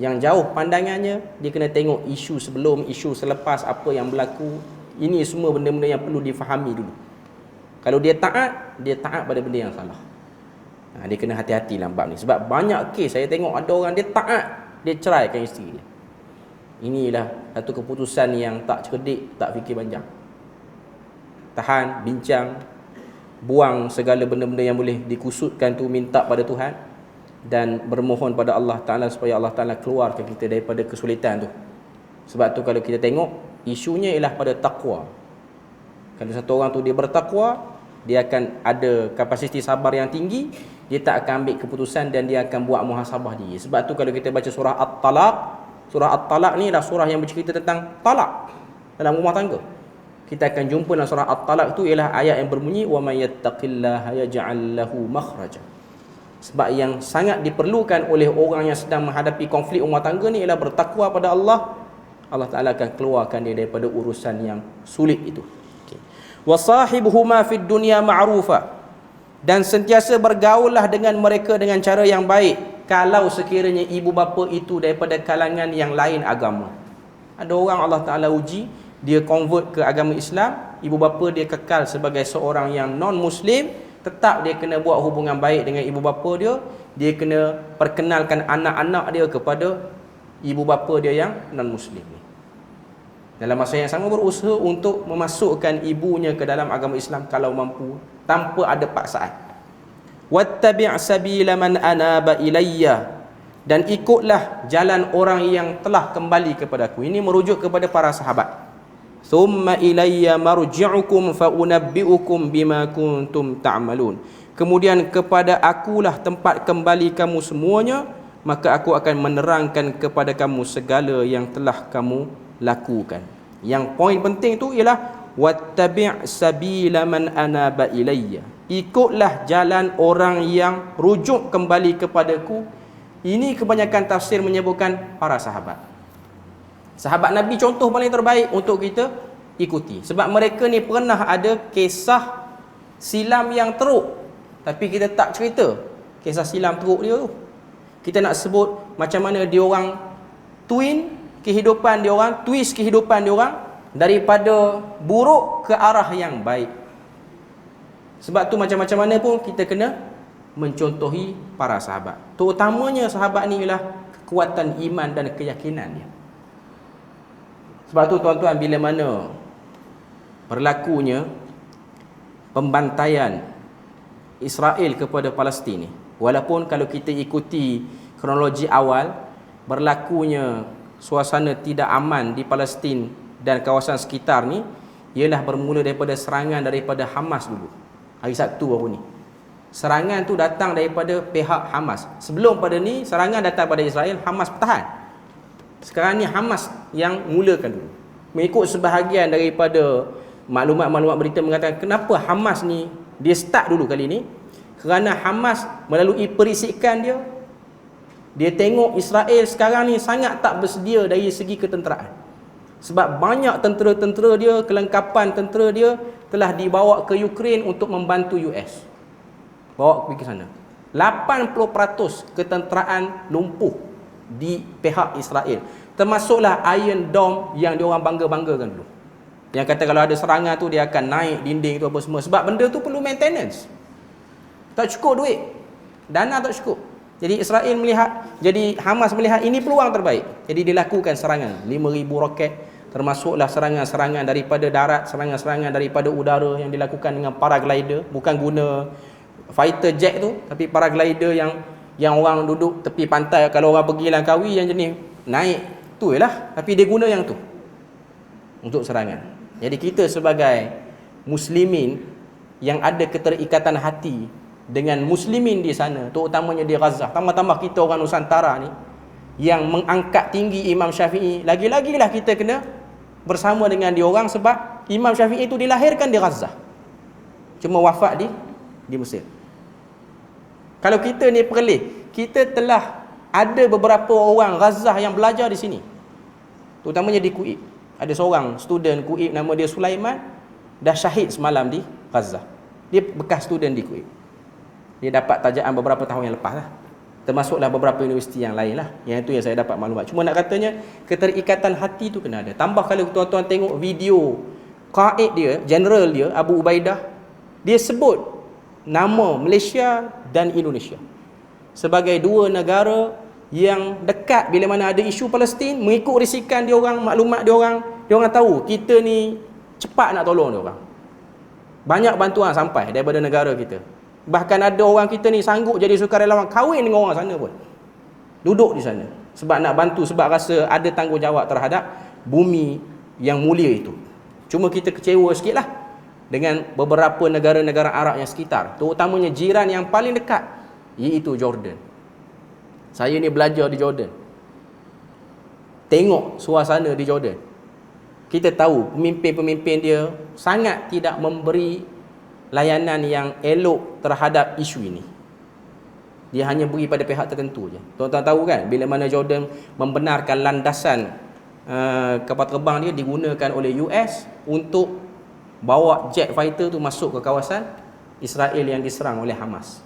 yang jauh pandangannya, dia kena tengok isu sebelum, isu selepas, apa yang berlaku. Ini semua benda-benda yang perlu difahami dulu. Kalau dia taat pada benda yang salah. Dia kena hati-hati lah bab ni. Sebab banyak kes saya tengok ada orang dia taat, dia ceraikan isteri dia. Inilah satu keputusan yang tak cerdik, tak fikir panjang. Tahan, bincang, buang segala benda-benda yang boleh dikusutkan tu, minta pada Tuhan dan bermohon pada Allah Ta'ala supaya Allah Ta'ala keluarkan kita daripada kesulitan tu. Sebab tu kalau kita tengok, isunya ialah pada taqwa. Kalau satu orang tu dia bertakwa, dia akan ada kapasiti sabar yang tinggi, dia tak akan ambil keputusan dan dia akan buat muhasabah diri. Sebab tu kalau kita baca surah At-Talaq ni adalah surah yang bercerita tentang talak dalam rumah tangga. Kita akan jumpa dalam surah At-Talaq tu ialah ayat yang berbunyi wa may yattaqillaha yaj'al lahu makhraja. Sebab yang sangat diperlukan oleh orang yang sedang menghadapi konflik rumah tangga ni ialah bertakwa pada Allah. Allah Ta'ala akan keluarkan dia daripada urusan yang sulit itu. Wa sahibuhuma fid dunya ma'rufa, dan sentiasa bergaullah dengan mereka dengan cara yang baik kalau sekiranya ibu bapa itu daripada kalangan yang lain agama. Ada orang Allah Ta'ala uji, dia convert ke agama Islam, ibu bapa dia kekal sebagai seorang yang non-Muslim, tetap dia kena buat hubungan baik dengan ibu bapa dia. Dia kena perkenalkan anak-anak dia kepada ibu bapa dia yang non-Muslim ni. Dalam masa yang sama berusaha untuk memasukkan ibunya ke dalam agama Islam kalau mampu, tanpa ada paksaan. Wattabi' sabila man anaba ilayya, dan ikutlah jalan orang yang telah kembali kepadaku. Ini merujuk kepada para sahabat. Thumma ilayya marji'ukum fa unabbi'ukum bima kuntum ta'malun. Kemudian kepada akulah tempat kembali kamu semuanya, maka aku akan menerangkan kepada kamu segala yang telah kamu lakukan. Yang poin penting tu ialah wattabi' sabila man anaba ilayya. Ikutlah jalan orang yang rujuk kembali kepadaku. Ini kebanyakan tafsir menyebutkan para sahabat. Sahabat Nabi contoh paling terbaik untuk kita ikuti. Sebab mereka ni pernah ada kisah silam yang teruk, tapi kita tak cerita kisah silam teruk dia tu. Kita nak sebut macam mana dia orang twist kehidupan dia orang daripada buruk ke arah yang baik. Sebab tu macam-macam mana pun kita kena mencontohi para sahabat. Terutamanya sahabat ni ialah kekuatan iman dan keyakinan dia. Sebab tu tuan-tuan, bila mana berlakunya pembantaian Israel kepada Palestin ni, walaupun kalau kita ikuti kronologi awal, berlakunya suasana tidak aman di Palestin dan kawasan sekitar ni ialah bermula daripada serangan daripada Hamas dulu. Hari Sabtu baru ni. Serangan tu datang daripada pihak Hamas. Sebelum pada ni serangan datang pada Israel, Hamas bertahan. Sekarang ni Hamas yang mulakan dulu. Mengikut sebahagian daripada maklumat-maklumat berita mengatakan kenapa Hamas ni dia start dulu kali ni, kerana Hamas melalui perisikan dia tengok Israel sekarang ni sangat tak bersedia dari segi ketenteraan. Sebab banyak tentera-tentera dia, kelengkapan tentera dia telah dibawa ke Ukraine untuk membantu US. Bawa pergi ke sana. 80% ketenteraan lumpuh di pihak Israel. Termasuklah Iron Dome yang diorang bangga-banggakan dulu. Yang kata kalau ada serangan tu dia akan naik dinding tu apa semua. Sebab benda tu perlu maintenance. Tak cukup duit. Dana tak cukup. Jadi Israel melihat, jadi Hamas melihat ini peluang terbaik. Jadi dilakukan serangan 5,000 roket, termasuklah serangan-serangan daripada darat, serangan-serangan daripada udara yang dilakukan dengan paraglider, bukan guna fighter jet tu, tapi paraglider yang orang duduk tepi pantai, kalau orang pergi Langkawi yang jenis naik tu jelah, tapi dia guna yang tu untuk serangan. Jadi kita sebagai muslimin yang ada keterikatan hati dengan muslimin di sana, terutamanya di Gaza, tambah-tambah kita orang Nusantara ni yang mengangkat tinggi Imam Syafi'i, lagi-lagilah kita kena bersama dengan diorang, sebab Imam Syafi'i itu dilahirkan di Gaza, cuma wafat di Mesir. Kalau kita ni perleh, kita telah ada beberapa orang Gaza yang belajar di sini, terutamanya di Kuwait. Ada seorang student Kuwait nama dia Sulaiman, dah syahid semalam di Gaza. Dia bekas student di Kuwait. Dia dapat tajaan beberapa tahun yang lepas lah. Termasuklah beberapa universiti yang lain lah. Yang itu yang saya dapat maklumat. Cuma nak katanya, keterikatan hati tu kena ada. Tambah kalau tuan-tuan tengok video qaid dia, general dia, Abu Ubaidah, dia sebut nama Malaysia dan Indonesia sebagai dua negara yang dekat bila mana ada isu Palestin. Mengikut risikan diorang, maklumat diorang tahu kita ni cepat nak tolong diorang. Banyak bantuan sampai daripada negara kita. Bahkan ada orang kita ni sanggup jadi sukarelawan, kahwin dengan orang sana pun, duduk di sana sebab nak bantu, sebab rasa ada tanggungjawab terhadap bumi yang mulia itu. Cuma kita kecewa sikit lah dengan beberapa negara-negara Arab yang sekitar, terutamanya jiran yang paling dekat, iaitu Jordan. Saya ni belajar di Jordan, tengok suasana di Jordan. Kita tahu pemimpin-pemimpin dia sangat tidak memberi layanan yang elok terhadap isu ini. Dia hanya beri pada pihak tertentu je. Tuan-tuan tahu kan, bila mana Jordan membenarkan landasan kapal terbang dia digunakan oleh US untuk bawa jet fighter tu masuk ke kawasan Israel yang diserang oleh Hamas.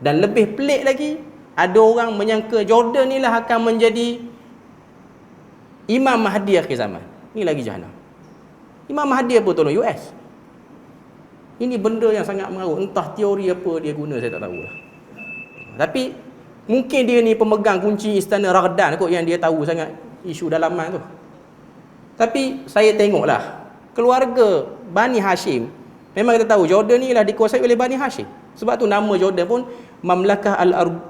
Dan lebih pelik lagi, ada orang menyangka Jordan ni lah akan menjadi Imam Mahdi akhir zaman. Ni lagi jahanam. Imam Mahdi apa tolong US? Ini benda yang sangat mengarut. Entah teori apa dia guna, saya tak tahu lah. Tapi mungkin dia ni pemegang kunci istana Ragdan kot, yang dia tahu sangat isu dalaman tu. Tapi saya tengoklah keluarga Bani Hashim. Memang kita tahu Jordan ni lah dikuasai oleh Bani Hashim. Sebab tu nama Jordan pun Mamlakah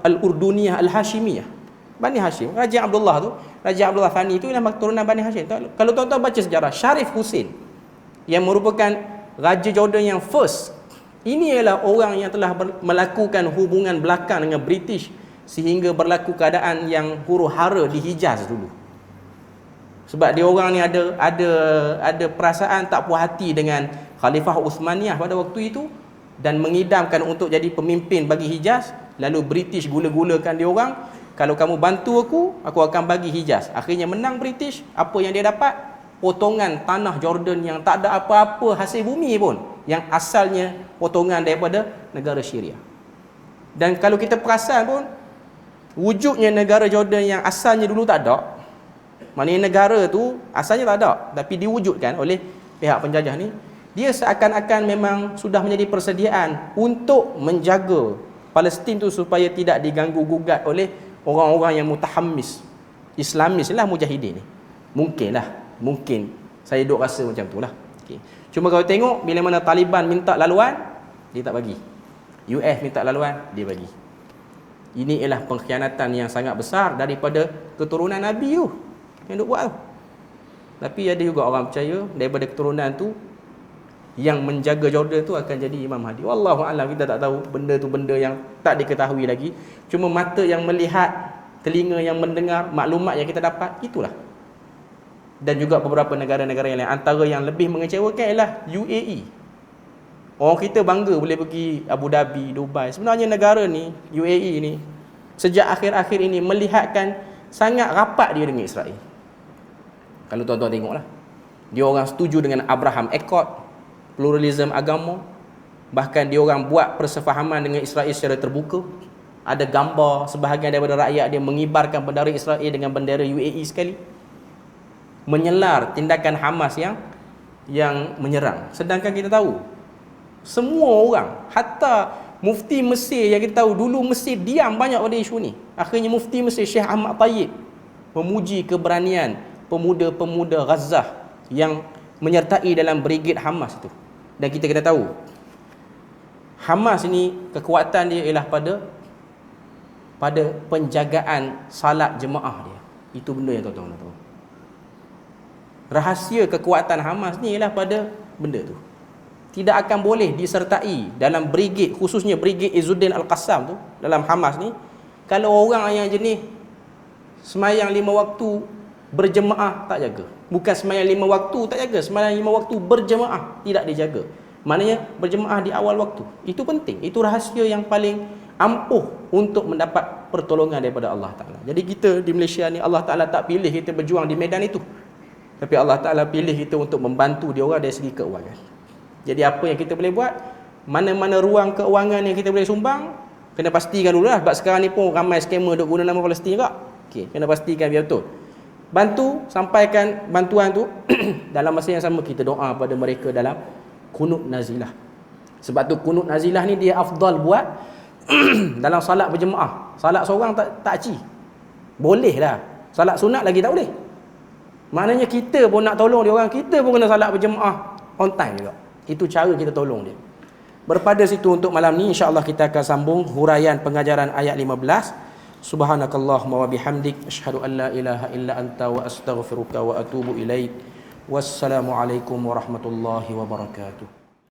Al-Urduniyah Al-Hashimiyah. Bani Hashim, Raja Abdullah tu, Raja Abdullah Thani tu ialah keturunan Bani Hashim. Kalau tuan-tuan baca sejarah, Sharif Hussein yang merupakan Raja Jordan yang first, ini ialah orang yang telah melakukan hubungan belakang dengan British sehingga berlaku keadaan yang huru-hara di Hijaz dulu. Sebab dia orang ni ada perasaan tak puas hati dengan Khalifah Uthmaniyah pada waktu itu dan mengidamkan untuk jadi pemimpin bagi Hijaz. Lalu British gula-gulakan dia orang, kalau kamu bantu aku akan bagi Hijaz. Akhirnya menang British. Apa yang dia dapat? Potongan tanah Jordan yang tak ada apa-apa hasil bumi pun, yang asalnya potongan daripada negara Syria. Dan kalau kita perasan pun, wujudnya negara Jordan yang asalnya dulu tak ada, maknanya negara tu asalnya tak ada, tapi diwujudkan oleh pihak penjajah ni, dia seakan-akan memang sudah menjadi persediaan untuk menjaga Palestin tu supaya tidak diganggu-gugat oleh orang-orang yang mutahammis, Islamis lah, mujahidin ni. Mungkin saya duk rasa macam tu lah. Okay. Cuma kalau tengok, bila mana Taliban minta laluan, dia tak bagi. US minta laluan, dia bagi. Ini ialah pengkhianatan yang sangat besar daripada keturunan Nabi tu yang duk buat tu. Tapi ada juga orang percaya daripada keturunan tu yang menjaga Jordan tu akan jadi Imam Mahdi. Wallahu a'lam, kita tak tahu, benda tu benda yang tak diketahui lagi. Cuma mata yang melihat telinga yang mendengar, maklumat yang kita dapat, itulah. Dan juga beberapa negara-negara yang lain. Antara yang lebih mengecewakan ialah UAE. Orang kita bangga boleh pergi Abu Dhabi, Dubai. Sebenarnya negara ni, UAE ni, sejak akhir-akhir ini melihatkan sangat rapat dia dengan Israel. Kalau tuan-tuan tengoklah, dia orang setuju dengan Abraham Accord, pluralism agama. Bahkan dia orang buat persefahaman dengan Israel secara terbuka. Ada gambar sebahagian daripada rakyat dia mengibarkan bendera Israel dengan bendera UAE sekali, menyelar tindakan Hamas yang menyerang. Sedangkan kita tahu semua orang, hatta mufti Mesir yang kita tahu dulu Mesir diam banyak pada isu ni, akhirnya mufti Mesir Syekh Ahmad Tayyib memuji keberanian pemuda-pemuda Gaza yang menyertai dalam brigade Hamas itu. Dan kita kena tahu Hamas ni kekuatan dia ialah pada penjagaan salat jemaah dia. Itu benda yang tuan-tuan nak tahu. Rahsia kekuatan Hamas ni ialah pada benda tu. Tidak akan boleh disertai dalam brigade, khususnya brigade Izzuddin Al-Qassam tu dalam Hamas ni, kalau orang yang jenis semayang 5 waktu berjemaah tak jaga. Bukan semayang 5 waktu tak jaga, semayang 5 waktu berjemaah tidak dijaga. Maknanya berjemaah di awal waktu. Itu penting. Itu rahsia yang paling ampuh untuk mendapat pertolongan daripada Allah Ta'ala. Jadi kita di Malaysia ni, Allah Ta'ala tak pilih kita berjuang di medan itu, tapi Allah Ta'ala pilih kita untuk membantu dia orang dari segi keuangan. Jadi apa yang kita boleh buat, mana-mana ruang keuangan yang kita boleh sumbang, kena pastikan dulu lah. Sebab sekarang ni pun ramai skamer duk guna nama Palestin juga. Okay, kena pastikan biar betul. Bantu, sampaikan bantuan tu. Dalam masa yang sama kita doa pada mereka dalam kunut nazilah. Sebab tu kunut nazilah ni dia afdal buat dalam salat berjemaah. Salat seorang tak aci. Boleh lah. Salat sunat lagi tak boleh. Maknanya kita pun nak tolong dia orang, kita pun kena salat berjemaah on time juga. Itu cara kita tolong dia. Berpada situ untuk malam ni, insya-Allah kita akan sambung huraian pengajaran ayat 15. Subhanakallahumma wa bihamdik, asyhadu an la ilaha illa anta wa astaghfiruka wa atubu ilaik. Wassalamualaikum warahmatullahi wabarakatuh.